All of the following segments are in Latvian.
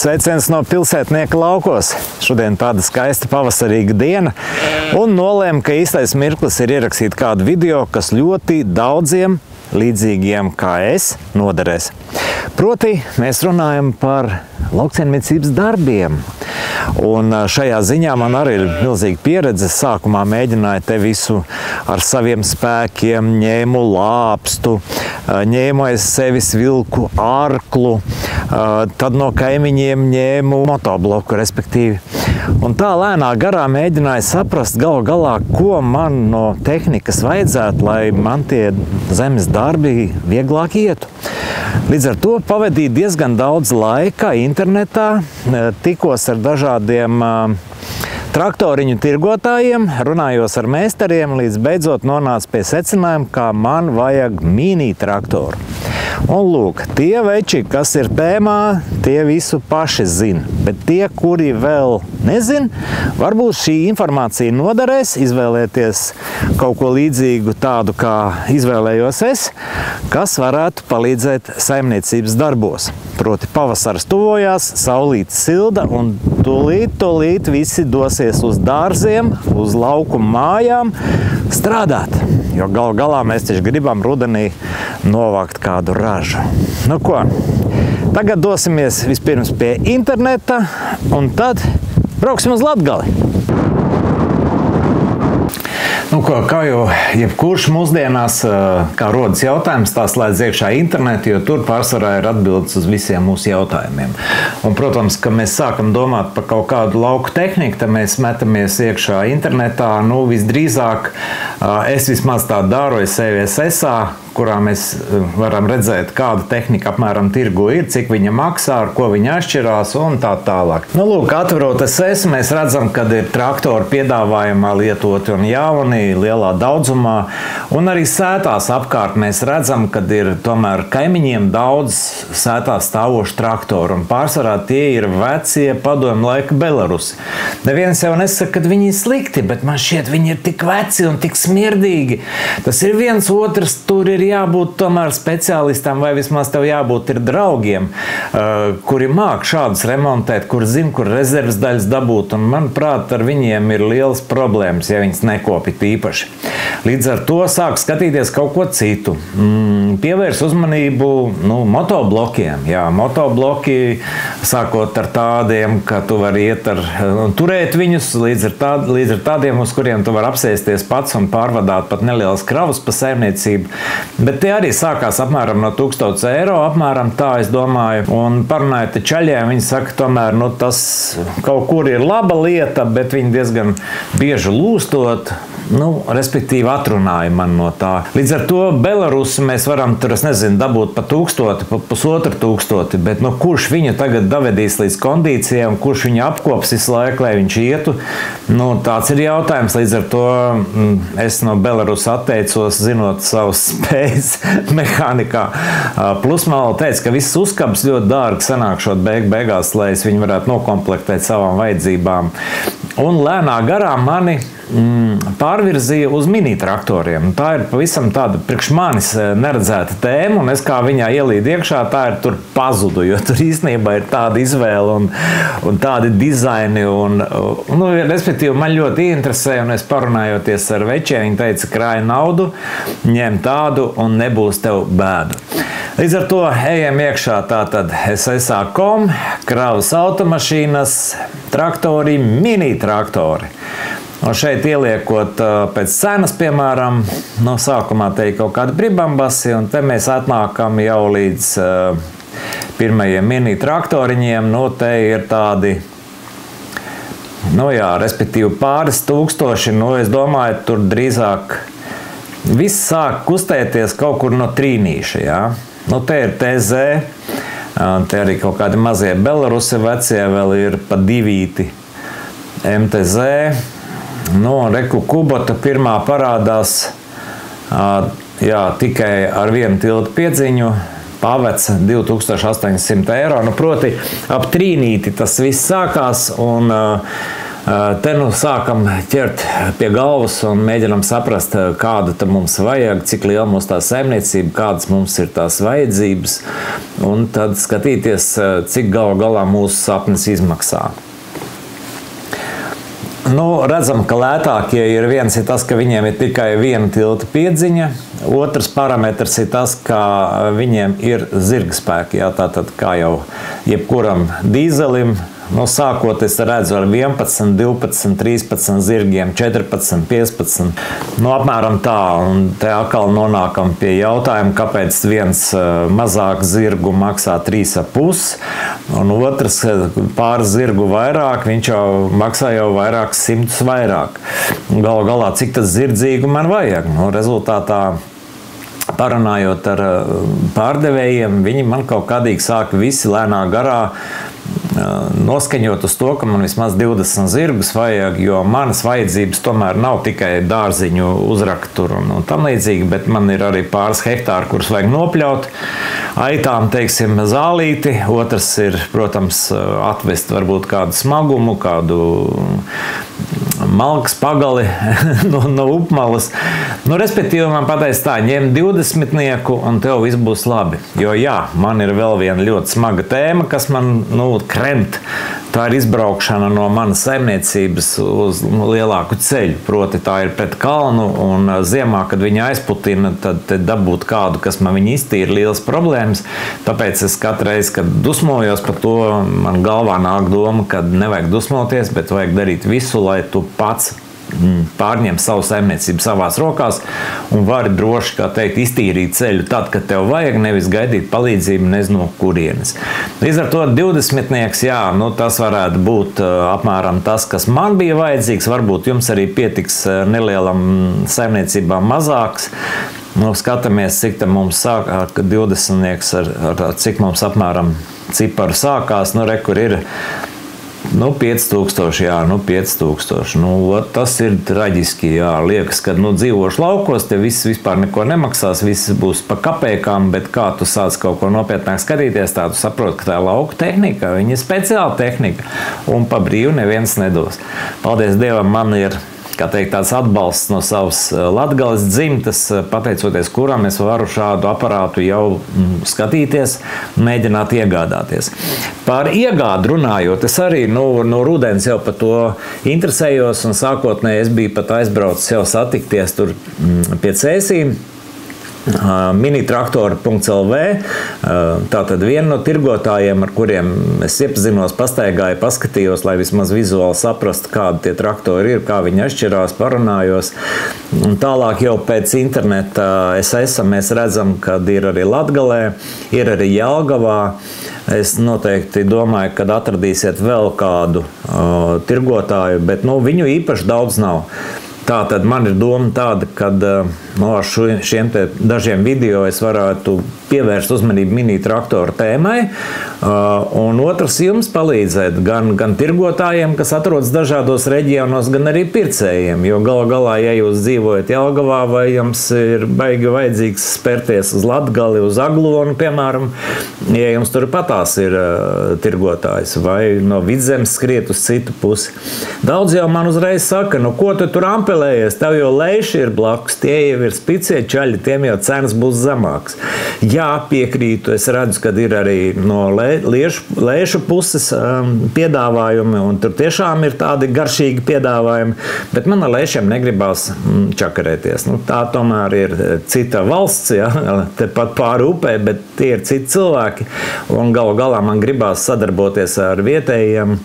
Sveiciens no pilsētnieka laukos. Šodien tāda skaista pavasarīga diena un nolēmu, ka īstais mirklis ir ierakstīt kādu video, kas ļoti daudziem līdzīgiem kā es noderēs. Proti, mēs runājam par lauksaimniecības darbiem. Un šajā ziņā man arī ir milzīga pieredze. Sākumā mēģināju te visu ar saviem spēkiem, ņēmu lāpstu, ņēmu aiz sevis vilku arklu, tad no kaimiņiem ņēmu motobloku, respektīvi. Un tā lēnā garā mēģināju saprast galu galā, ko man no tehnikas vajadzētu, lai man tie zemes darbi vieglāk ietu. Līdz ar to pavadīju diezgan daudz laika internetā, tikos ar dažādiem traktoriņu tirgotājiem, runājos ar meistariem, līdz beidzot nonācu pie secinājuma, kā man vajag mini traktoru. Un lūk, tie veči, kas ir tēmā, tie visu paši zina. Bet tie, kuri vēl nezin, varbūt šī informācija noderēs izvēlēties kaut ko līdzīgu tādu, kā izvēlējos es, kas varētu palīdzēt saimniecības darbos. Proti pavasaris tuvojās, saulīte silda un tūlīt visi dosies uz dārziem, uz lauku mājām strādāt. Jo galu galā mēs taču gribam rudenī novākt kādu ražu. Nu ko, tagad dosimies vispirms pie interneta un tad brauksim uz Latgali. Nu ko, kā jau jebkurš mūsdienās, kā rodas jautājums, tā slēdz iekšā internetu, jo tur pārsvarā ir atbildes uz visiem mūsu jautājumiem. Un, protams, ka mēs sākam domāt par kaut kādu lauku tehniku, tad mēs metamies iekšā internetā. Nu, visdrīzāk, es vismaz tā daru, es eju SSA, kurā mēs varam redzēt, kāda tehnika apmēram tirgu ir, cik viņa maksā, ar ko viņa atšķirās un tā tālāk. Nu, lūk, atverot SS, mēs redzam, kad ir traktori piedāvājumā lietoti un jauni, lielā daudzumā, un arī sētās apkārt mēs redzam, kad ir tomēr kaimiņiem daudz sētā stāvošu traktoru, un pārsvarā tie ir vecie padomju laika Belarusi. Neviens jau nesaka, ka viņi ir slikti, bet man šķiet, viņi ir tik veci un tik smirdīgi. Tas ir viens otrs, tur ir jābūt tomēr speciālistam, vai vismaz tev jābūt ir draugiem, kuri māk šādus remontēt, kur zina, kur rezerves daļas dabūt, un manuprāt, ar viņiem ir liels problēmas, ja viņas nekopit īpaši. Līdz ar to sāk skatīties kaut ko citu. Pievērs uzmanību motoblokiem. Jā, motobloki, sākot ar tādiem, ka tu vari iet turēt viņus, līdz ar tādiem, uz kuriem tu vari apsēsties pats un pārvadāt pat nelielas kravas pa saimniecību. Bet tie arī sākās apmēram no 1000 eiro, apmēram tā, es domāju. Un parunājot ar čaļiem, viņi saka, tomēr, tas kaut kur ir laba lieta, bet viņi diezgan bieži lūstot, respektīvi atrunāja man no tā. Līdz ar to Belarusu mēs varam tur, es nezinu, dabūt pa 1000, pa 1500, bet kurš viņu tagad davedīs līdz kondīcijām, kurš viņu apkops visu laiku, lai viņš ietu? Tāds ir jautājums. Līdz ar to es no Belarusa atteicos, zinot savus spējas mehānikā. Plus man teica, ka viss uzkabs ļoti dārgi sanākšot beigās, lai es viņu varētu nokomplektēt savām vajadzībām. Un lēnā garā mani pārvirzīja uz mini traktoriem. Tā ir pavisam tāda priekš manis neredzēta tēma, un es kā viņā ielīdu iekšā, tā ir tur pazudu, jo tur īstenībā ir tāda izvēle un tādi dizaini, respektīvi man ļoti interesē, un es parunājoties ar večiem, viņi teica, krāj naudu, ņem tādu un nebūs tev bēdu. Līdz ar to ejam iekšā tātad SSA.com, kravas automašīnas, traktori, mini traktori. Un šeit ieliekot pēc cenas, piemēram, sākumā te ir kaut kādi bribambasi, un te mēs atnākam jau līdz pirmajiem mini traktoriņiem. Te ir tādi, respektīvi pāris tūkstoši, es domāju, tur drīzāk viss sāk kustēties kaut kur no trīnīša, jā. Te ir TZ, te arī kaut kādi mazie Belarusi vecie, vēl ir pa divīti MTZ. Reku Kubota pirmā parādās, tikai ar vienu tiltu piedziņu, paveca 2800 eiro. Proti, ap trīnīti tas viss sākās, un Te nu sākam ķert pie galvas un mēģinam saprast, kāda tad mums vajag, cik liela mums tā saimniecība, kādas mums ir tās vajadzības, un tad skatīties, cik galā mūsu sapnis izmaksā. Nu, redzam, ka lētākie ir viens ir tas, ka viņiem ir tikai viena tilta piedziņa, otrs parametrs ir tas, ka viņiem ir zirgspēki, jā, tātad kā jau jebkuram dīzelim. No sākot es redzu ar 11, 12, 13 zirgiem, 14, 15. No apmēram tā, un te atkal nonākam pie jautājuma, kāpēc viens mazāk zirgu maksā 3,5, un otrs pāris zirgu vairāk, viņš jau maksā jau vairākus simtus vairāk. Galu galā, cik tas zirdzīgu man vajag? Nu, rezultātā parunājot ar pārdevējiem, viņi man kaut kādīgi sāk visi lēnā garā noskaņot uz to, ka man vismaz 20 zirgus vajag, jo manas vajadzības tomēr nav tikai dārziņu uzraktur un tam līdzīgi, bet man ir arī pāris hektāri, kurus vajag nopļaut, aitām, teiksim, zālīti, otrs ir, protams, atvest varbūt kādu smagumu, kādu malkas pagali no upmalas. Nu, respektīvi, man pateica tā, ņem 20 un tev viss būs labi. Jo jā, man ir vēl viena ļoti smaga tēma, kas man, kremt. Tā ir izbraukšana no manas saimniecības uz lielāku ceļu. Proti tā ir pret kalnu un ziemā, kad viņa aizputina, tad dabūt kādu, kas man viņa iztīra liels problēmas. Tāpēc es katru reizi, kad dusmojos par to, man galvā nāk doma, ka nevajag dusmoties, bet vajag darīt visu, lai tu pats pārņem savu saimniecību savās rokās un vari droši, kā teikt, iztīrīt ceļu tad, kad tev vajag, nevis gaidīt palīdzību nezinu kurienes. Līdz ar to 20, jā, tas varētu būt apmēram tas, kas man bija vajadzīgs. Varbūt jums arī pietiks nelielam saimniecībām mazāks. Skatāmies, cik tam mums sāk, 20 ar cik mums apmēram ciparu sākās, kur ir 5000, jā, 5000. Tas ir traģiski, jā. Liekas, ka dzīvošu laukos, te viss vispār neko nemaksās, viss būs pa kapēkām, bet kā tu sāc kaut ko nopietnāk skatīties, tā tu saproti, ka tā ir lauka tehnika, viņa ir speciāla tehnika, un pa brīvu neviens nedos. Paldies Dievam, man ir, kā teikt, tāds atbalsts no savas Latgales dzimtas, pateicoties kuram es varu šādu aparātu jau skatīties, mēģināt iegādāties. Par iegādu runājot, es arī no rudens jau par to interesējos, un sākotnēji es biju pat aizbraucis jau satikties tur pie Cēsīm. Minitraktori.lv, tātad viena no tirgotājiem, ar kuriem es iepazinos, pastaigāju, paskatījos, lai vismaz vizuāli saprastu, kādi tie traktori ir, kā viņi atšķirās, parunājos. Un tālāk jau pēc interneta mēs redzam, kad ir arī Latgalē, ir arī Jelgavā. Es noteikti domāju, kad atradīsiet vēl kādu tirgotāju, bet viņu īpaši daudz nav. Tātad man ir doma tāda, ka ar šiem te dažiem video es varētu pievērst uzmanību minitraktoru tēmai, un otrs jums palīdzēt gan tirgotājiem, kas atrodas dažādos reģionos, gan arī pircējiem, jo galā, ja jūs dzīvojat Jelgavā vai jums ir baigi vajadzīgs spērties uz Latgali, uz Aglonu, piemēram, ja jums tur patās ir tirgotājs vai no Vidzemes skriet uz citu pusi. Daudz jau man uzreiz saka, ko tu tur ampelējies, tev jau leiši ir blakus, tie jau ir spicie čaļi, tiem jau cenas būs zemāks. Jā, piekrītu, es redzu, ka ir arī no lēšu puses piedāvājumi, un tur tiešām ir tādi garšīgi piedāvājumi, bet man ar lēšiem negribās čakarēties. Tā tomēr ir cita valsts, ja, tepat pāri upē, bet tie ir citi cilvēki, un galu galā man gribās sadarboties ar vietējiem,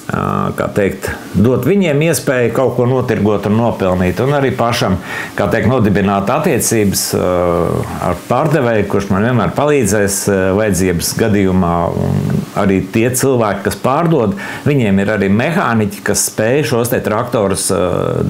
kā teikt, dot viņiem iespēju kaut ko notirgot un nopelnīt, un arī pašam, kā teikt, nodibināt attiecības ar pārdevēju, kurš man vienmēr palīdzēs vajadzības gadījumā, un arī tie cilvēki, kas pārdod, viņiem ir arī mehāniķi, kas spēj šos te traktorus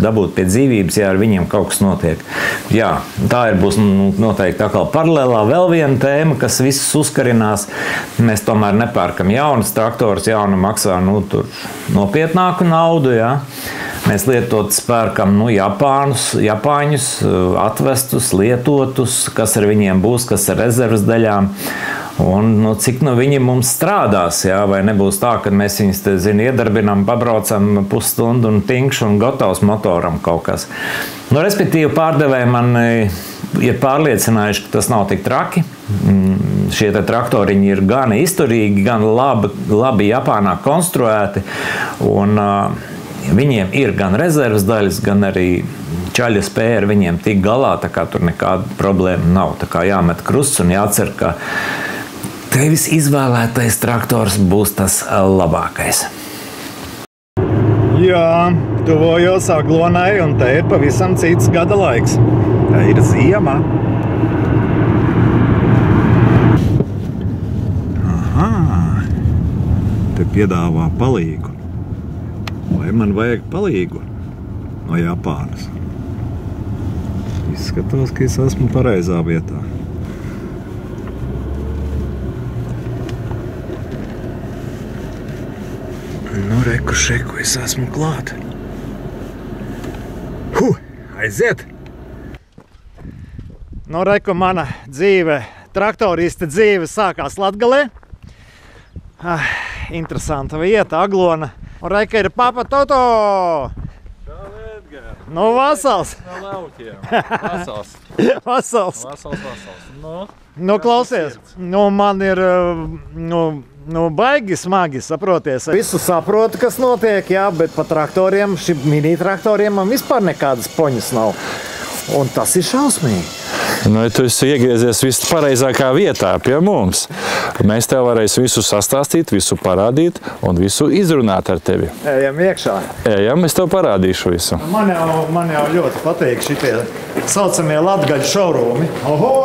dabūt pie dzīvības, ja ar viņiem kaut kas notiek. Jā, tā būs noteikti atkal paralēlā vēl viena tēma, kas visus uzkarinās. Mēs tomēr nepērkam jaunas traktorus, jauna maksā, tur nopietnāku naudu, jā. Mēs lietotus pērkam Japāņus, atvestus, lietotus, kas ar viņiem būs, kas ar rezervas daļām. Un cik viņi mums strādās, jā, vai nebūs tā, ka mēs viņus te, iedarbinām, pabraucam pusstundu un tinkš un gatavs motoram kaut kas. Respektīvi, pārdevēji man ir pārliecinājuši, ka tas nav tik traki. Šie traktoriņi ir gan izturīgi, gan labi Japānā konstruēti. Un viņiem ir gan rezerves daļas, gan arī čaļa spēja ar viņiem tik galā, tā kā tur nekāda problēma nav. Tā kā jāmet krusts un jācer, ka tevis izvēlētais traktors būs tas labākais. Jā, tuvojos Aglonai, un te ir pavisam cits gada laiks. Tā ir ziema. Aha, te piedāvā palīgu. Vai man vajag palīgu no Japānas? Izskatos, ka es esmu pareizā vietā. Reku šeku, es esmu klāt. Aiziet! Reku, mana dzīve, traktorista dzīve sākās Latgalē. Interesanta vieta, Aglona. Un Reika ir Papa Toto! Vasals! No laukiem. Vasals. Vasals. Klausies, man ir, baigi smagi, saproties. Visu saprotu, kas notiek, jā, bet pa traktoriem, šim mini traktoriem man vispār nekādas poņas nav. Un tas ir šausmīgi. Ja tu esi iegriezies vispareizākā vietā pie mums. Mēs tev varēsim visu sastāstīt, visu parādīt un visu izrunāt ar tevi. Ejam iekšā. Ejam, es tev parādīšu visu. Man jau ļoti patīk šitie saucamie latgaļu šourumi. Oho!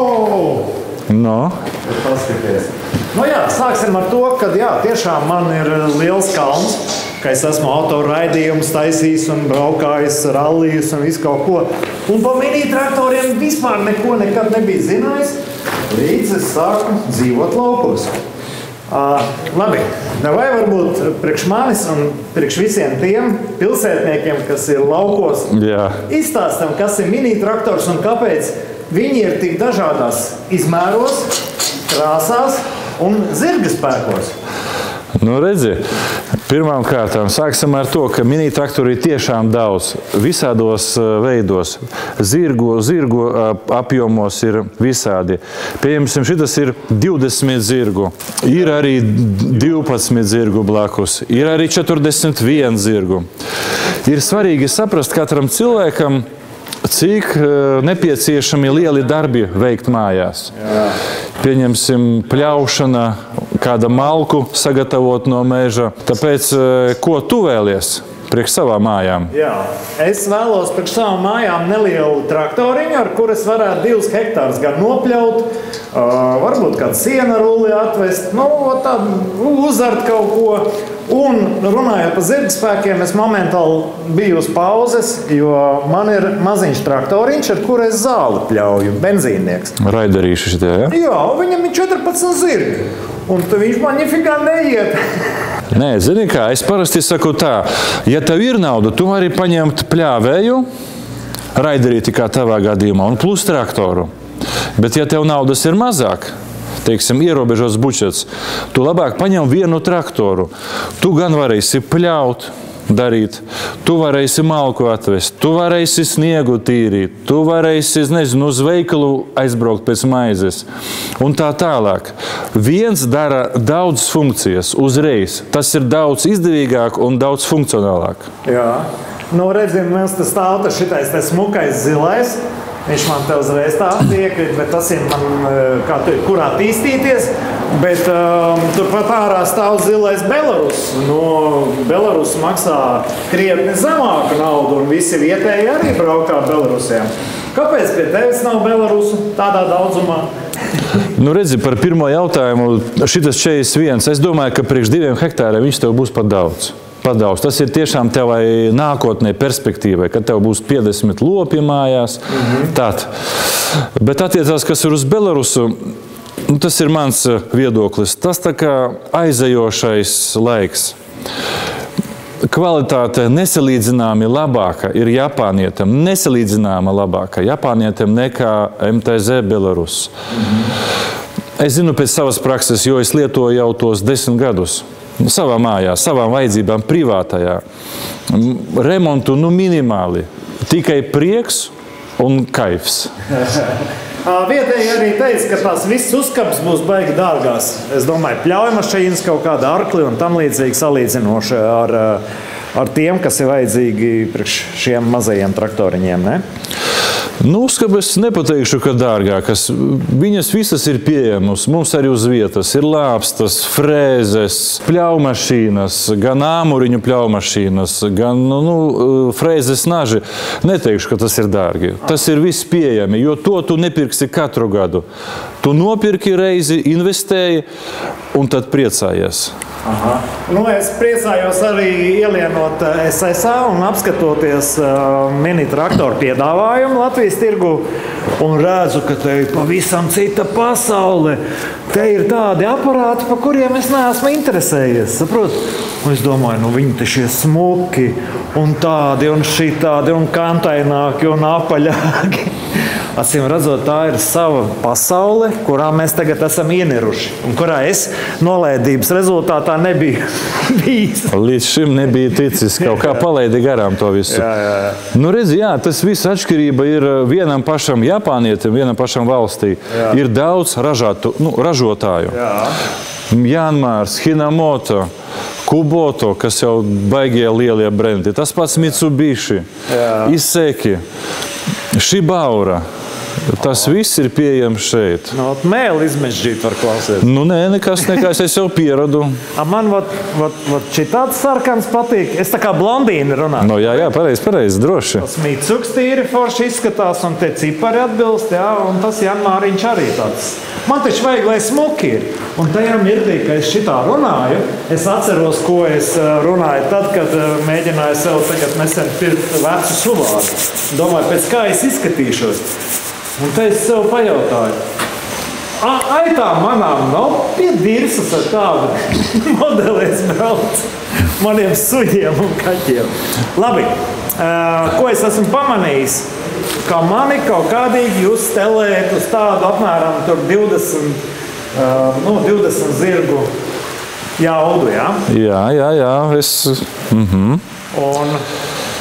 Paskaties. Jā, sāksim ar to, ka jā, tiešām man ir liels kalns, ka es esmu autoraidījumus taisījis un braukājis, rallijus un visu kaut ko. Un pa mini traktoriem vispār neko nekad nebija zinājis, līdz es sāku dzīvot laukos. Labi, vai varbūt priekš manis un priekš visiem tiem pilsētniekiem, kas ir laukos, izstāstam, kas ir mini traktors un kāpēc viņi ir tik dažādās izmēros, krāsās un zirga spēkos. Redzi, pirmām kārtām sāksim ar to, ka mini traktori ir tiešām daudz, visādos veidos. Zirgu apjomos ir visādi. Pieņemsim, šitas ir 20 zirgu. Ir arī 12 zirgu blakus. Ir arī 41 zirgu. Ir svarīgi saprast katram cilvēkam, cik nepieciešami lieli darbi veikt mājās. Pieņemsim pļaušana, kāda malku sagatavot no meža. Tāpēc, ko tu vēlies priekš savām mājām? Jā, es vēlos priekš savām mājām nelielu traktoriņu, ar kur es varētu 2 hektārus gan nopļaut, varbūt kādu siena rulli atvest, uzart kaut ko. Un runājot par zirgspēkiem, es momentāli biju uz pauzes, jo man ir maziņš traktoriņš, ar kuru es zāli pļauju, benzīnnieks. Raiderīši šitie, ja? Jā, viņam ir 14 zirgi, un viņš man nifigā neiet. Nē, zini kā, es parasti saku tā, ja tev ir nauda, tu vari paņemt pļāvēju, raiderīti kā tavā gadījumā, un plus traktoru. Bet ja tev naudas ir mazāk, teiksim, ierobežots budžets, tu labāk paņem vienu traktoru. Tu gan varēsi pļaut, darīt, tu varēsi malku atvest, tu varēsi sniegu tīrīt, tu varēsi, nezinu, uz veikalu aizbraukt pēc maizes un tā tālāk. Viens dara daudz funkcijas uzreiz. Tas ir daudz izdevīgāk un daudz funkcionālāk. Jā. Redzim, mēs te stāv šitais te smukais zilais. Viņš man te uzreiz tā piekrīt, bet tas ir man, kā tur, kurā attīstīties. Bet turpat ārā stāv zilais Belarus. Belarus maksā krietni zemāku naudu, un visi vietēji arī braukā Belarusiem. Kāpēc pie tevis nav Belarusu tādā daudzumā? Redzi, par pirmo jautājumu, šitas 41. Es domāju, ka priekš 2 hektāriem viņš tev būs pat daudz. Tas ir tiešām tevai nākotnē perspektīvai, kad tev būs 50 lopi mājās. Tād. Bet attiecās, kas ir uz Belarusu, tas ir mans viedoklis. Tas tā kā aizejošais laiks. Kvalitāte nesalīdzināmi labāka ir japānietam. Nesalīdzināma labāka japānietam nekā MTZ Belarus. Es zinu pēc savas prakses, jo es lietoju jau tos 10 gadus. Savā mājā, savām vajadzībām, privātajā. Remontu minimāli. Tikai prieks un kaifs. Vietēji arī teica, ka tās visas uzkabas būs baigi dārgās. Es domāju, pļaujmašīnas, kaut kāda arkli un tam līdzīgi salīdzinoši ar tiem, kas ir vajadzīgi priekš šiem mazajiem traktoriņiem, ne? Uzkabes nepateikšu, ka dārgākas. Viņas visas ir pieejamas. Mums arī uz vietas ir lāpstas, frēzes, pļaumašīnas, gan āmuriņu pļaumašīnas, gan frēzes naži. Neteikšu, ka tas ir dārgi. Tas ir viss pieejami, jo to tu nepirksi katru gadu. Tu nopirki reizi, investēji un tad priecājies. Es priecājos arī ielienot SSA un apskatoties mini traktoru piedāvājumu Latvijas tirgu un redzu, ka te ir pavisam cita pasaule. Te ir tādi aparāti, par kuriem es neesmu interesējies, saprot? Un es domāju, viņi te šie smuki un tādi un šitādi un kantaināki un apaļāki. Acīm redzot, tā ir sava pasaule, kurā mēs tagad esam ieniruši un kurā es nolaidības rezultātā nebiju bijis. Līdz šim nebija ticis. Kaut kā palaidi garām to visu. Jā. Redzi, tas viss atšķirība ir vienam pašam Japānietim, vienam pašam valstī. Jā. Ir daudz ražotāju. Jā. Janmārs, Hinamoto, Kuboto, kas jau baigie lielie brendi. Tas pats Mitsubishi, Iseki, Shibaura. Tas viss ir pieejams šeit. Mēli izmežģīt var klausēt. Nē, nekas, es jau pieradu. Man šitāds sarkans patīk. Es tā kā blondīni runāju. Jā, pareizi, droši. Tas Mitsuks tīri forši izskatās un te cipari atbilst, un tas Janmāriņš arī tāds. Man taču vajag, lai smuki ir. Un tajā mirklī, ka es šitā runāju, es atceros, ko es runāju tad, kad mēģināju sev tagad nesen pirkt vecu suvāru. Domāju, pēc kā es izskatīšos. Un te es sev pajautāju, tā manām nav pie dirsas ar tādu modeli es braucu maniem suņiem un kaķiem. Labi, ko es esmu pamanījis, ka mani kaut kādīgi jūs stelējat uz tādu apmēram 20 zirgu jaudu, jā? Jā. Un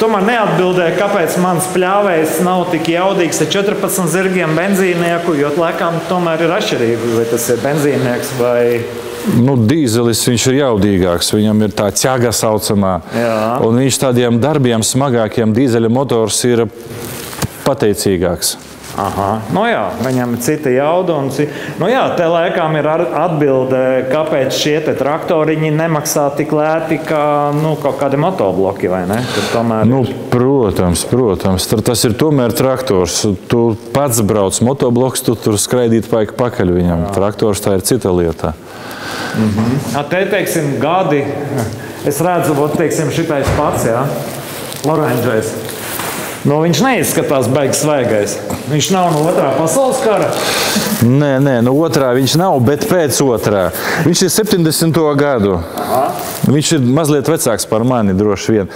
tu man neatbildēji, kāpēc mans pļāvējs nav tik jaudīgs ar 14 zirgiem benzīnieku, jo laikam tomēr ir atšķirība, vai tas ir benzīnieks vai... Dīzelis viņš ir jaudīgāks, viņam ir tā ķaga saucamā. Jā. Un viņš tādiem darbiem smagākiem dīzeļa motors ir pateicīgāks. Viņam ir cita jauda. Te laikam ir atbilde, kāpēc šie te traktoriņi nemaksā tik lēti kā kaut kādi motobloki, vai ne? Protams. Tas ir tomēr traktors. Tu pats brauc motobloks, tu tur skraidīt pakaļ viņam. Traktors tā ir cita lieta. Te, teiksim, gadi. Es redzu, šitais pats, oranžais. Viņš neizskatās baigi svaigais. Viņš nav no otrā pasaules kara? Nē, no otrā viņš nav, bet pēc otrā. Viņš ir 70. gadu. Viņš ir mazliet vecāks par mani, droši vien.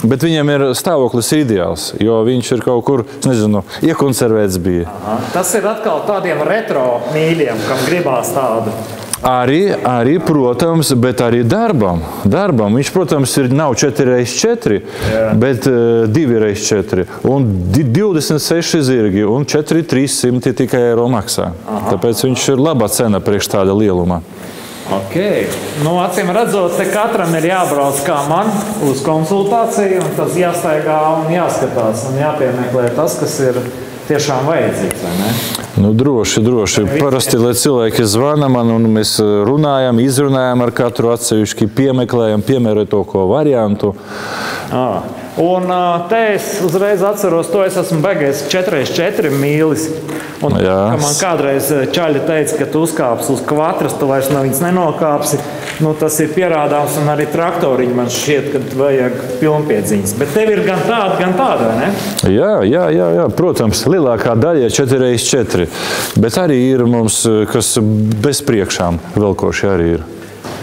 Bet viņam ir stāvoklis ideāls, jo viņš ir kaut kur, iekonservēts bija. Tas ir atkal tādiem retro mīļiem, kam gribās tādu. Arī, protams, bet arī darbam. Viņš, protams, nav 4x4, bet 2x4 un 26 zirgi un 4,300 tikai eiro maksā. Tāpēc viņš ir laba cena priekš tāda lieluma. Acīm redzot, te katram ir jābrauc kā man uz konsultāciju, un tas jāstaigā un jāskatās un jāpiemeklē tas, kas ir tiešām vajadzīgs, vai ne? Droši. Parasti, lai cilvēki zvana man, un mēs runājam, izrunājam ar katru atsevišķi, piemeklējam, piemērojam to, ko variantu. Un te es uzreiz atceros, to es esmu beigais 4x4 mīlis. Un man kādreiz čaļi teica, ka tu uzkāpsi uz kvatras, tu vairs no viņas nenokāpsi. Tas ir pierādāms, un arī traktoriņi man šķiet, ka vajag pilnpiedziņas. Bet tev ir gan tāda, vai ne? Jā, protams, lielākā daļa ir 4x4, bet arī ir mums, kas bez priekšām velkoši arī ir.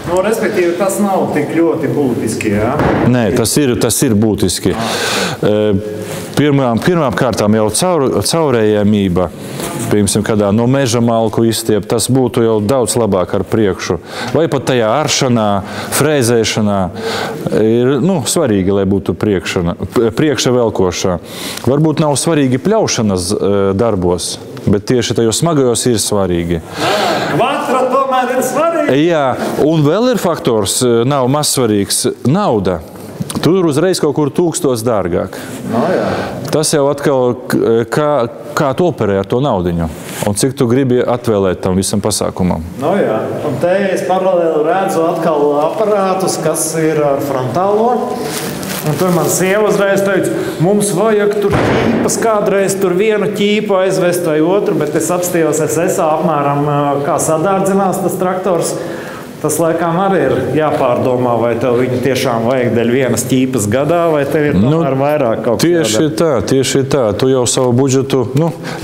Respektīvi, tas nav tik ļoti būtiski, jā? Nē, tas ir būtiski. Pirmām kārtām jau caurējamība, piemēram, kādā no meža malku izstiep, tas būtu jau daudz labāk ar priekšu. Vai pat tajā aršanā, frēzēšanā ir svarīgi, lai būtu priekša velkošā. Varbūt nav svarīgi pļaušanas darbos, bet tieši tajos smagajos ir svarīgi. Kvadra tomēr ir svarīgi. Jā, un vēl ir faktors, nav maz svarīgs - nauda. Tur uzreiz kaut kur 1000 dārgāk. Tas jau atkal, kā tu operē ar to naudiņu un cik tu gribi atvēlēt tam visam pasākumam. Jā, un te es paralēli redzu atkal aparātus, kas ir ar frontālo. Un tur man sieva uzreiz teica, mums vajag tur ķīpas kādreiz, tur vienu ķīpu aizvest vai otru, bet es apstījos SSA apmēram, kā sadārdzinās tas traktors. Tas laikam arī ir jāpārdomā, vai tev viņu tiešām vajag dēļ vienas ķīpas gadā, vai tev ir tomēr vairāk kaut kā. Tieši tā. Tu jau savu budžetu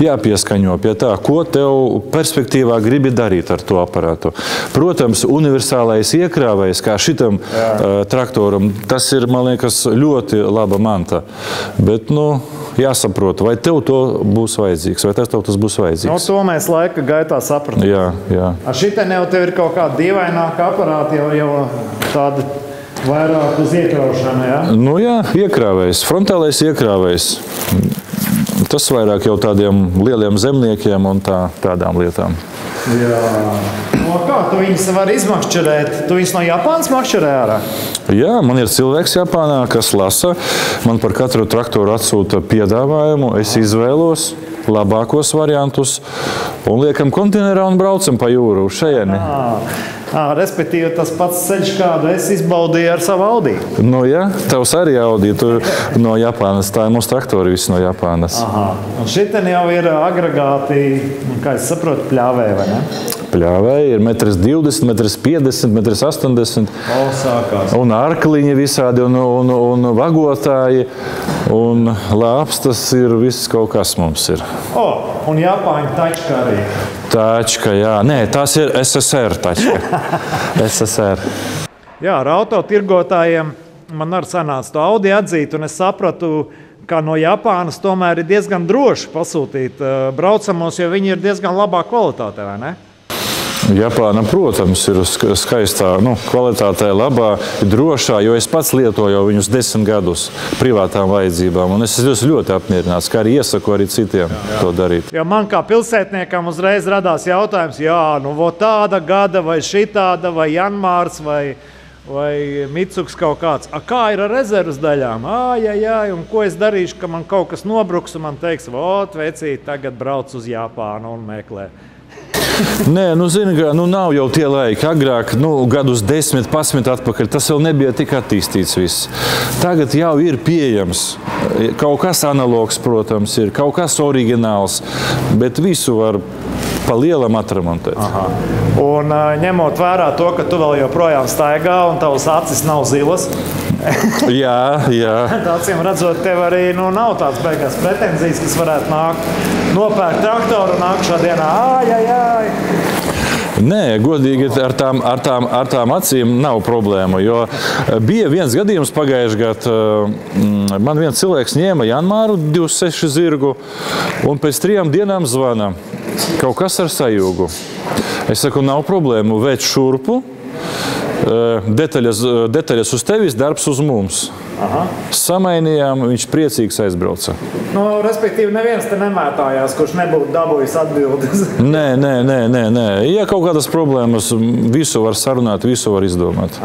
jāpieskaņo pie tā, ko tev perspektīvā gribi darīt ar to aparātu. Protams, universālais iekrāvējs, kā šitam traktoram, tas ir, man liekas, ļoti laba manta. Bet, jāsaprot, vai tev to būs vajadzīgs, vai tev tas būs vajadzīgs. To mēs laika gaitā sapratām. Jā. Ar šitien jau tev ir kaut kāda dīvaināka aparāti, jau tādi vairāk uz iekraušanu, jā? Jā, iekrāvējs, frontālais iekrāvējs. Tas vairāk jau tādiem lieliem zemniekiem un tādām lietām. Jā. Kā tu viņus vari izmakšķerēt? Tu viņus no Japānas makšķerē ārā? Jā, man ir cilvēks Japānā, kas lasa. Man par katru traktoru atsūta piedāvājumu. Es izvēlos labākos variantus un liekam konteinerā un braucam pa jūru uz šejieni. Respektīvi, tas pats ceļš, kādu es izbaudīju ar savu Audi. Jā, tavs arī Audi, tur no Japānas. Tā ir mūsu traktori visi no Japānas. Un šitien jau ir agregāti, kā es saprotu, pļāvēji, vai ne? Pļāvēji ir 1,20 m, 1,50 m, 1,80 m. Sākās. Un arkliņi visādi, un vagotāji, un lāpstas ir viss kaut kas mums ir. Un Japāņu tačka arī. Tačka, jā. Nē, tās ir SSR tačka. SSR. Jā, ar autotirgotājiem man arī sanāca to Audi atzīt, un es sapratu, ka no Japānas tomēr ir diezgan droši pasūtīt braucamos, jo viņi ir diezgan labā kvalitātē, vai ne? Japāna, protams, ir skaistā kvalitātē, labā, drošā, jo es pats lietoju viņus 10 gadus privātām vajadzībām, un es esmu ļoti apmierināts, kā arī iesaku arī citiem to darīt. Jo man kā pilsētniekam uzreiz radās jautājums, tāda gada vai šitāda vai Janmārs vai Mitsuks kaut kāds. Kā ir ar rezervas daļām? Un ko es darīšu, ka man kaut kas nobruks un man teiks, vecīt, tagad brauc uz Japānu un meklē. Nē, zini, nav jau tie laiki. Agrāk, gadus 10, 11 atpakaļ, tas vēl nebija tik attīstīts viss. Tagad jau ir pieejams. Kaut kas analogs, protams, ir, kaut kas oriģināls, bet visu var pa lielam atremontēt. Un ņemot vērā to, ka tu vēl joprojām staigā un tavas acis nav zilas. Jā. Acīm redzot, tev arī nav tāds beigās pretenzijas, kas varētu nākt, nopērkt traktoru un nākt šodienā. Nē, godīgi ar tām acīm nav problēma, jo bija viens gadījums pagājuši gadu. Man viens cilvēks ņēma Janmāru 26 zirgu un pēc 3 dienām zvana. Kaut kas ar sajūgu. Es saku, nav problēmu, veic šurpu. Detaļas uz tevis, darbs uz mums. Samainījām, viņš priecīgs aizbrauca. Respektīvi, neviens te nemētājās, kurš nebūtu dabūjis atbildes. Nē. Ja kaut kādas problēmas, visu var sarunāt, visu var izdomāt.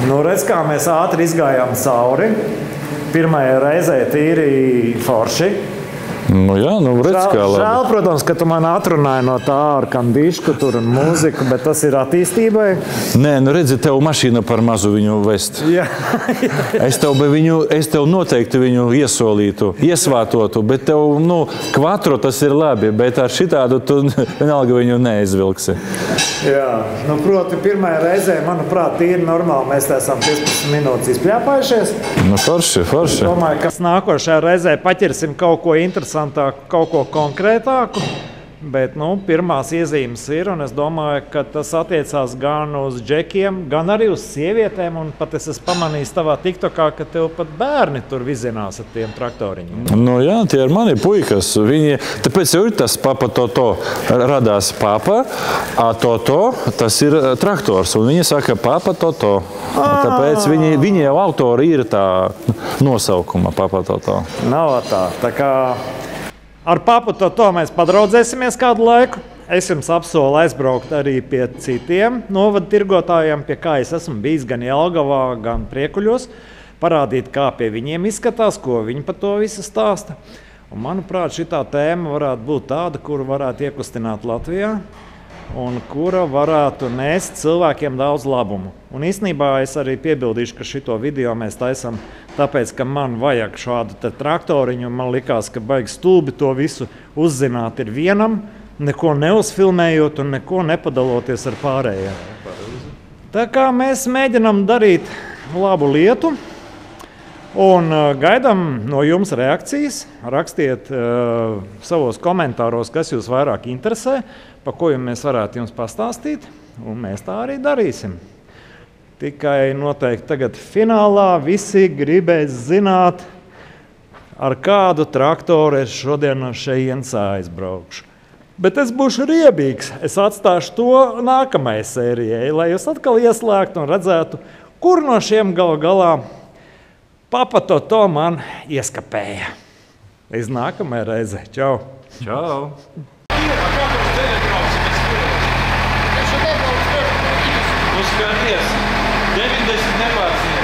Redz, kā mēs ātri izgājām cauri. Pirmajai reizē tīri forši. Redz, kā labi. Žēl, protams, ka tu man atrunāji no tā ar kandišku tur un mūziku, bet tas ir attīstībai. Nē, redzi, tev mašīna par mazu viņu vest. Jā. Es tev noteikti viņu iesolītu, iesvātotu, bet tev, kvatro tas ir labi, bet ar šitādu tu vienalga viņu neizvilksi. Jā, proti, pirmajā reizē, manuprāt, ir normāli, mēs esam 15 minūtes izpļāpājušies. Forši. Domāju, ka nākošajā reizē paķersim kaut ko interesantāku, kaut ko konkrētāku. Bet pirmās iezīmes ir, un es domāju, ka tas attiecās gan uz džekiem, gan arī uz sievietēm. Un pat es esmu pamanījis tavā TikTokā, ka tev pat bērni tur vizinās ar tiem traktoriņiem. Nu jā, tie ir mani puikas. Viņi, tāpēc jau ir tas papa Toto. Radās papa, a Toto, tas ir traktors. Un viņi saka papa Toto. Tāpēc viņi jau autori ir tā nosaukuma papa Toto. Nav tā. Tā kā ar papu Toto mēs padraudzēsimies kādu laiku. Es jums apsolu aizbraukt arī pie citiem novadu tirgotājiem, pie kā es esmu bijis gan Jelgavā, gan Priekuļos. Parādīt, kā pie viņiem izskatās, ko viņi par to visu stāsta. Un, manuprāt, šitā tēma varētu būt tāda, kuru varētu iekustināt Latvijā un kura varētu nest cilvēkiem daudz labumu. Un īstenībā es arī piebildīšu, ka šito video mēs taisam tāpēc, ka man vajag šādu traktoriņu, un man likās, ka baigi stulbi to visu uzzināt ir vienam, neko neuzfilmējot un neko nepadaloties ar pārējiem. Tā kā mēs mēģinam darīt labu lietu un gaidām no jums reakcijas. Rakstiet savos komentāros, kas jūs vairāk interesē, par ko mēs varētu jums pastāstīt, un mēs tā arī darīsim. Tikai noteikti tagad finālā visi gribēs zināt, ar kādu traktoru es šodien no šejienes aizbraukšu. Bet es būšu riebīgs. Es atstāšu to nākamajai sērijai, lai jūs atkal ieslēgtu un redzētu, kur no šiem galu galā papa Toto man ieskapēja. Līdz nākamajai reizei. Čau! Čau! Skaties, 90 nepārsniedz.